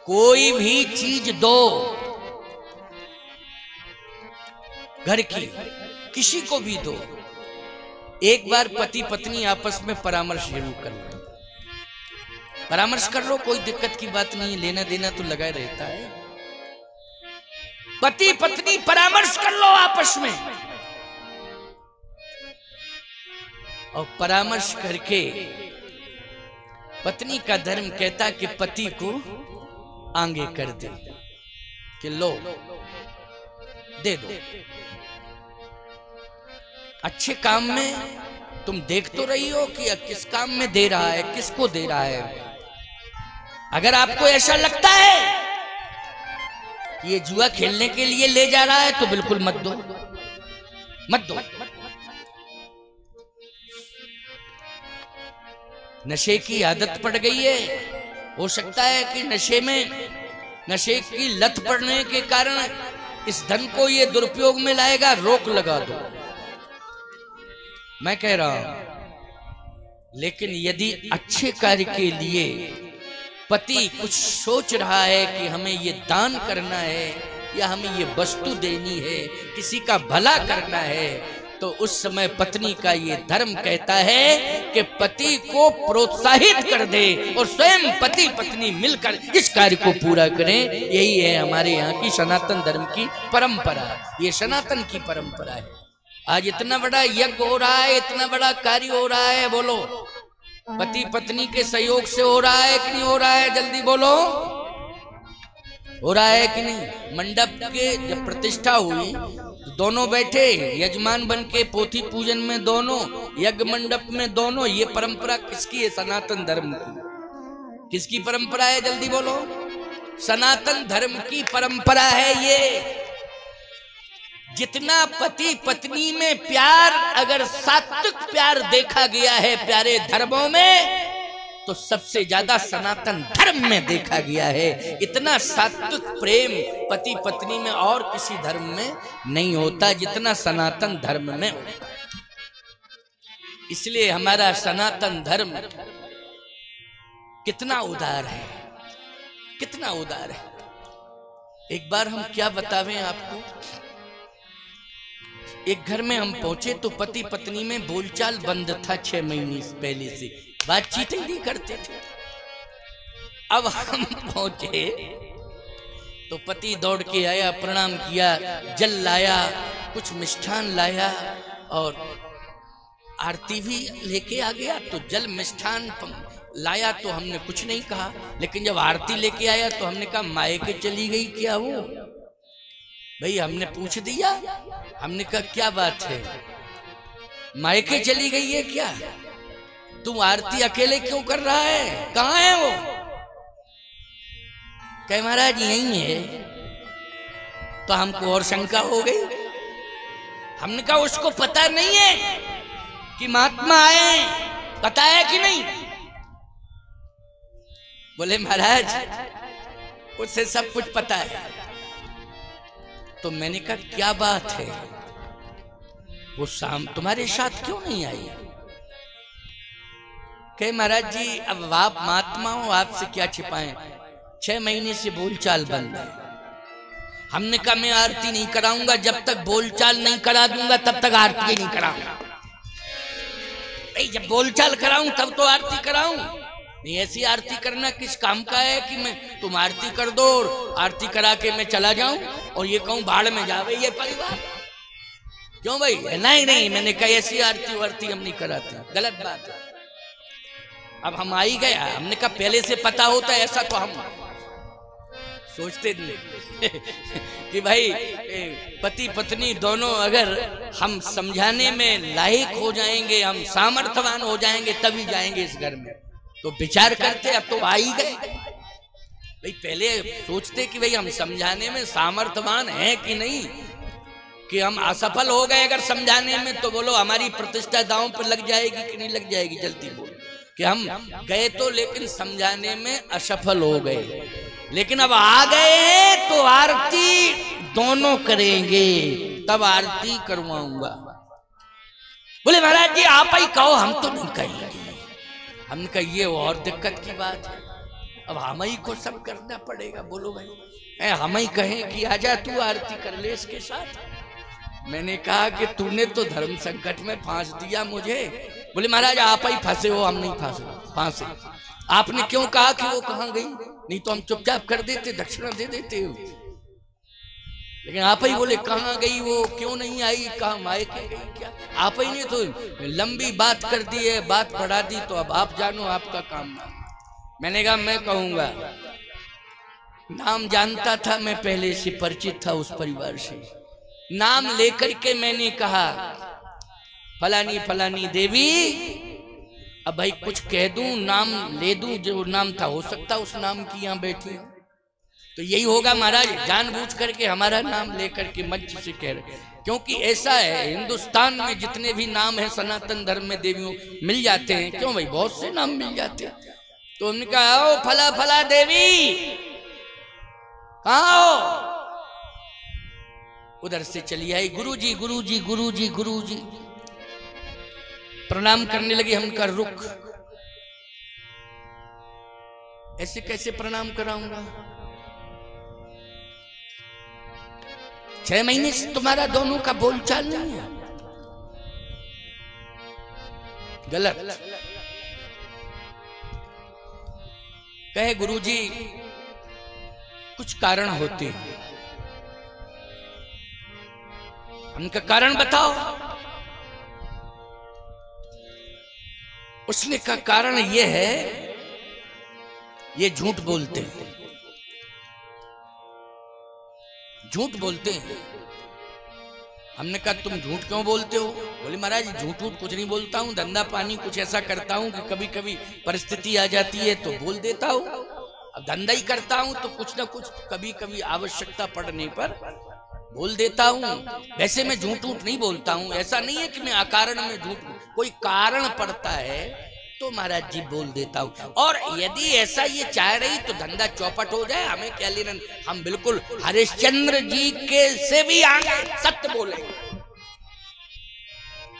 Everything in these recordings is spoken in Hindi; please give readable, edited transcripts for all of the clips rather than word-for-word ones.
कोई भी चीज दो घर की, किसी को भी दो, एक बार पति पत्नी आपस में परामर्श जरूर कर लो। परामर्श कर लो, कोई दिक्कत की बात नहीं है, लेना देना तो लगा रहता है। पति पत्नी परामर्श कर लो आपस में, और परामर्श करके पत्नी का धर्म कहता कि पति को आगे कर दे, कि लो दे दो। अच्छे काम में तुम देख तो रही हो कि किस काम में दे रहा है, किसको दे रहा है। अगर आपको ऐसा लगता है कि ये जुआ खेलने के लिए ले जा रहा है तो बिल्कुल मत दो, मत दो। नशे की आदत पड़ गई है, हो सकता है कि नशे की लत पड़ने के कारण इस धन को ये दुरुपयोग में लाएगा। रोक लगा दो, मैं कह रहा हूं। लेकिन यदि अच्छे कार्य के लिए पति कुछ सोच रहा है कि हमें ये दान करना है या हमें ये वस्तु देनी है, किसी का भला करना है, तो उस समय पत्नी का ये धर्म कहता है कि पति को प्रोत्साहित कर दे और स्वयं पति पत्नी मिलकर इस कार्य को पूरा करें। यही है हमारे यहाँ की सनातन धर्म की परंपरा। ये सनातन की परंपरा है। आज इतना बड़ा यज्ञ हो रहा है, इतना बड़ा कार्य हो रहा है, बोलो पति पत्नी के सहयोग से हो रहा है कि नहीं हो रहा है? जल्दी बोलो, हो रहा है कि नहीं? मंडप के जब प्रतिष्ठा हुई तो दोनों बैठे यजमान बन के, पोथी पूजन में दोनों, यज्ञ मंडप में दोनों। ये परंपरा किसकी है? सनातन धर्म की। किसकी परंपरा है? जल्दी बोलो। सनातन धर्म की परंपरा है ये। जितना पति पत्नी में प्यार, अगर सात्विक प्यार देखा गया है प्यारे धर्मों में, तो सबसे ज्यादा सनातन धर्म में देखा गया है। इतना सात्विक प्रेम पति पत्नी में और किसी धर्म में नहीं होता जितना सनातन धर्म में होता। इसलिए हमारा सनातन धर्म कितना उदार है, कितना उदार है। एक बार हम क्या बतावें आपको। एक घर में हम पहुंचे तो पति पत्नी में बोलचाल बंद था 6 महीने पहले से, बातचीत ही नहीं करते थे। अब हम पहुंचे तो पति दौड़ के आया, प्रणाम किया, जल लाया, कुछ मिष्ठान लाया और आरती भी लेके आ गया। तो जल मिष्ठान लाया तो हमने कुछ नहीं कहा, लेकिन जब आरती लेके आया तो हमने कहा मायके चली गई क्या वो? भाई हमने पूछ दिया, हमने कहा क्या बात है, मायके चली गई है क्या? तुम आरती अकेले क्यों कर रहा है, कहाँ है वो? कहे महाराज यही है। तो हमको और शंका हो गई। हमने कहा उसको पता नहीं है कि महात्मा आए, पता है कि नहीं? बोले महाराज उससे सब कुछ पता है। तो मैंने कहा क्या बात है, वो शाम तुम्हारे साथ क्यों नहीं आई? कहे महाराज जी अब आप महात्मा हो, आपसे क्या छिपाएं, 6 महीने से बोलचाल बंद है। हमने कहा मैं आरती नहीं कराऊंगा, जब तक बोलचाल नहीं करा दूंगा तब तक आरती नहीं कराऊंगा। भाई जब बोलचाल कराऊं तब तो आरती कराऊं। नहीं ऐसी आरती करना किस काम का है कि मैं तुम आरती कर दो और आरती करा के मैं चला जाऊं और ये कहूं भाड़ में जावे ये परिवार। क्यों भाई? नहीं नहीं, मैंने कहा ऐसी आरती वारती हम नहीं कराते, गलत बात है। अब हम आ ही गया, हमने कहा पहले से पता होता ऐसा तो हम सोचते नहीं कि भाई पति पत्नी दोनों अगर हम समझाने में लायक हो जाएंगे, हम सामर्थ्यवान हो जाएंगे तभी जाएंगे इस घर में। तो विचार करते, अब तो आ ही गए। भाई पहले सोचते कि भाई हम समझाने में सामर्थ्यवान हैं कि नहीं, कि हम असफल हो गए अगर समझाने में तो बोलो हमारी प्रतिष्ठा दांव पर लग जाएगी कि नहीं लग जाएगी? जल्दी बोलो। कि हम गए तो लेकिन समझाने में असफल हो गए, लेकिन अब आ गए तो आरती दोनों करेंगे, तब आरती करवाऊंगा। बोले महाराज जी आप ही कहो, हम तो नहीं कहेंगे। हमने कहा ये और दिक्कत की बात है। अब हम ही को सब करना पड़ेगा। बोलो भाई, हम ही कहें कि आजा तू आरती कर ले इसके साथ। मैंने कहा कि तूने तो धर्म संकट में फांस दिया मुझे। बोले महाराज आप ही फंसे हो, हम नहीं फांसे। आपने क्यों कहा कि वो कहाँ गई? नहीं तो हम चुपचाप कर देते, दक्षिणा दे देते हो। लेकिन आप ही बोले कहाँ गई वो, क्यों नहीं आई, कहाँ मायके गई क्या? आप ही ने तो लंबी बात कर दी है, बात बढ़ा दी, तो अब आप जानो, आपका काम ना। मैंने कहा मैं कहूंगा, नाम जानता था मैं, पहले से परिचित था उस परिवार से। नाम लेकर के मैंने कहा फलानी फलानी देवी। अब भाई कुछ कह दूं, नाम ले दूं, जो नाम था, हो सकता उस नाम की यहाँ बैठी, तो यही होगा महाराज, जानबूझ करके हमारा नाम लेकर के मंच से कह रहे। क्योंकि ऐसा है, हिंदुस्तान में जितने भी नाम है सनातन धर्म में देवियों मिल जाते हैं। क्यों भाई, बहुत से नाम मिल जाते हैं। तो उन्होंने कहा आओ फला फला देवी, कहाँ हो? उधर से चली आई, गुरुजी गुरुजी गुरुजी गुरुजी। प्रणाम करने लगी। हम का रुक, ऐसे कैसे प्रणाम कराऊंगा? 6 महीने से तुम्हारा दोनों का बोलचाल नहीं है, गलत। कहे गुरुजी कुछ कारण होते हैं। उनका कारण बताओ। उसने का कारण यह है, ये झूठ बोलते हैं, झूठ बोलते हैं। हमने कहा तुम झूठ क्यों बोलते हो? बोले महाराज झूठ कुछ नहीं बोलता हूँ, धंधा पानी कुछ ऐसा करता हूँ कि कभी कभी परिस्थिति आ जाती है तो बोल देता हूँ। अब धंधा ही करता हूँ तो कुछ ना कुछ कभी कभी आवश्यकता पड़ने पर बोल देता हूँ। वैसे मैं झूठ नहीं बोलता हूँ। ऐसा नहीं है कि मैं अकारण में झूठ, कोई कारण पड़ता है तो महाराज जी बोल देता हूँ। और यदि ऐसा ये चाह रही तो धंधा चौपट हो जाए, हमें क्या लेना। हम बिल्कुल हरिश्चंद्र जी के से भी आगे सत्य बोले।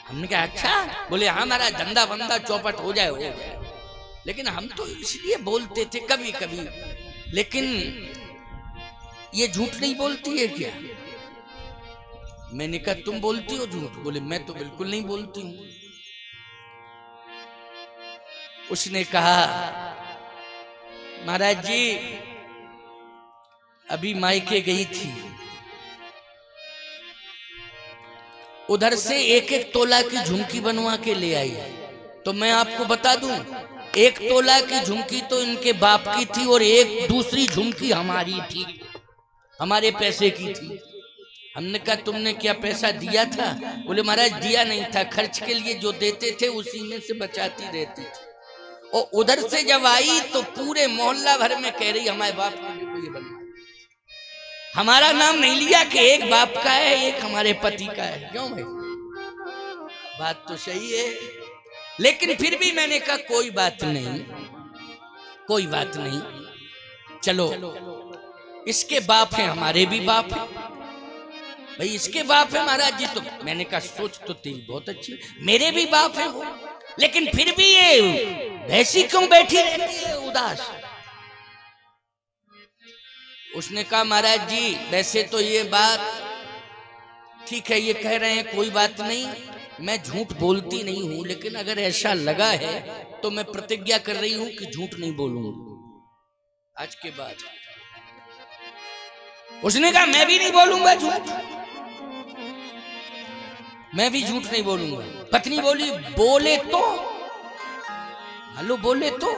हमने कहा अच्छा? बोले हाँ महाराज, धंधा बंदा चौपट हो जाए। लेकिन हम तो इसलिए बोलते थे कभी कभी। लेकिन ये झूठ नहीं बोलती है क्या? मैंने कहा तुम बोलती हो झूठ? बोले मैं तो बिल्कुल नहीं बोलती हूँ। उसने कहा महाराज जी अभी मायके गई थी, उधर से 1-1 तोला की झुमकी बनवा के ले आई। तो मैं आपको बता दूं, 1 तोला की झुमकी तो इनके बाप की थी और एक दूसरी झुमकी हमारी थी, हमारे पैसे की थी। हमने कहा तुमने क्या पैसा दिया था? बोले महाराज दिया नहीं था, खर्च के लिए जो देते थे उसी में से बचाती रहती थी। और उधर से जब आई तो पूरे मोहल्ला भर में कह रही हमारे बाप ने ये बनवाया। हमारा नाम नहीं लिया कि एक बाप का है एक हमारे पति का है। क्यों भाई, बात तो सही है। लेकिन फिर भी मैंने कहा कोई बात नहीं, कोई बात नहीं, चलो इसके बाप है, हमारे भी बाप है भाई, इसके बाप है महाराज जी। तो मैंने कहा सोच तो तेरी बहुत अच्छी, मेरे भी बाप है वो, लेकिन फिर भी ये भैंसी क्यों बैठी रहती है उदास? उसने कहा महाराज जी वैसे तो ये बात ठीक है, ये कह रहे हैं कोई बात नहीं, मैं झूठ बोलती नहीं हूं, लेकिन अगर ऐसा लगा है तो मैं प्रतिज्ञा कर रही हूं कि झूठ नहीं बोलूंगी आज के बाद। उसने कहा मैं भी नहीं बोलूंगा झूठ, मैं भी झूठ नहीं बोलूंगा। पत्नी बोली बोले तो, हेलो बोले तो?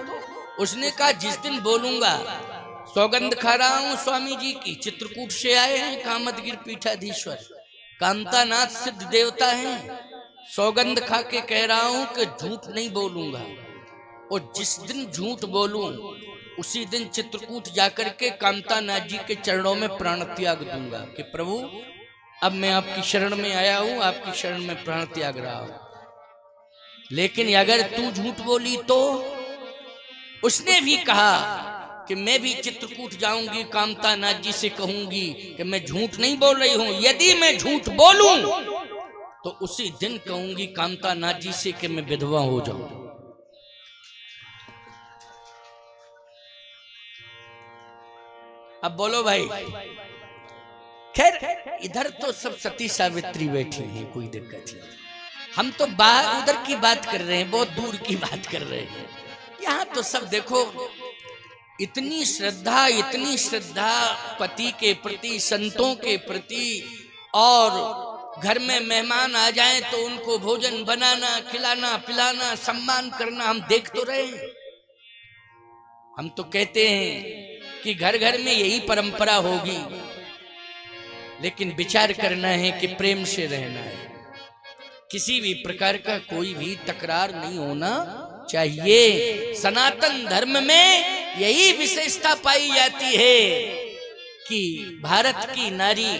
उसने कहा जिस दिन बोलूंगा, सौगंध खा रहा हूं स्वामी जी की, चित्रकूट से आए हैं कामदगिर पीठाधीश्वर, कांतानाथ सिद्ध देवता हैं, सौगंध खा के कह रहा हूं कि झूठ नहीं बोलूंगा। और जिस दिन झूठ बोलूं उसी दिन चित्रकूट जाकर के कांतानाथ जी के चरणों में प्राण त्याग दूंगा कि प्रभु अब मैं आपकी शरण में आया हूं, आपकी शरण में प्राण त्याग रहा हूं। लेकिन अगर तू झूठ बोली तो? उसने भी कहा कि मैं भी चित्रकूट जाऊंगी, कामतानाथ जी से कहूंगी कि मैं झूठ नहीं बोल रही हूं। यदि मैं झूठ बोलूं तो उसी दिन कहूंगी कामतानाथ जी से कि मैं विधवा हो जाऊं। अब बोलो भाई। खैर इधर तो सब सती सावित्री बैठी है, कोई दिक्कत नहीं। हम तो बाहर उधर की बात कर रहे हैं, बहुत दूर की बात कर रहे हैं। यहाँ तो सब देखो इतनी श्रद्धा पति के प्रति, संतों के प्रति, और घर में मेहमान आ जाएं तो उनको भोजन बनाना, खिलाना, पिलाना, सम्मान करना हम देख तो रहे हैं। हम तो कहते हैं कि घर घर में यही परंपरा होगी, लेकिन विचार करना है कि प्रेम से रहना है, किसी भी प्रकार का कोई भी तकरार नहीं होना चाहिए। सनातन धर्म में यही विशेषता पाई जाती है कि भारत की नारी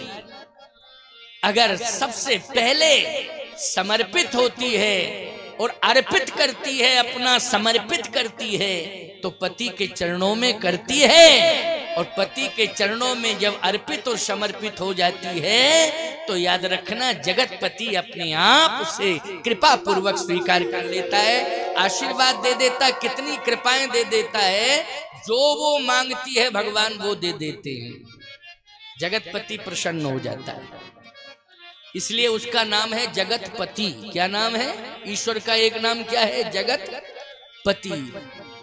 अगर सबसे पहले समर्पित होती है और अर्पित करती है, अपना समर्पित करती है, तो पति के चरणों में करती है। और पति के चरणों में जब अर्पित और समर्पित हो जाती है तो याद रखना, जगतपति अपने आप उसे कृपा पूर्वक स्वीकार कर लेता है, आशीर्वाद दे देता, कितनी कृपाएं दे देता है, जो वो मांगती है भगवान वो दे देते हैं। जगतपति प्रसन्न हो जाता है, इसलिए उसका नाम है जगतपति। क्या नाम है? ईश्वर का एक नाम क्या है? जगतपति।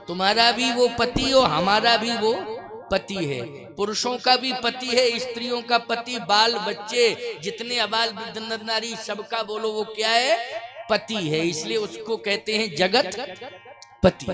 तुम्हारा भी वो पति हो, हमारा भी वो पति है, पुरुषों का भी पति है, स्त्रियों का पति, बाल बच्चे जितने अबाल वृद्ध नारी सबका बोलो वो क्या है? पति है। इसलिए उसको कहते हैं जगतपति।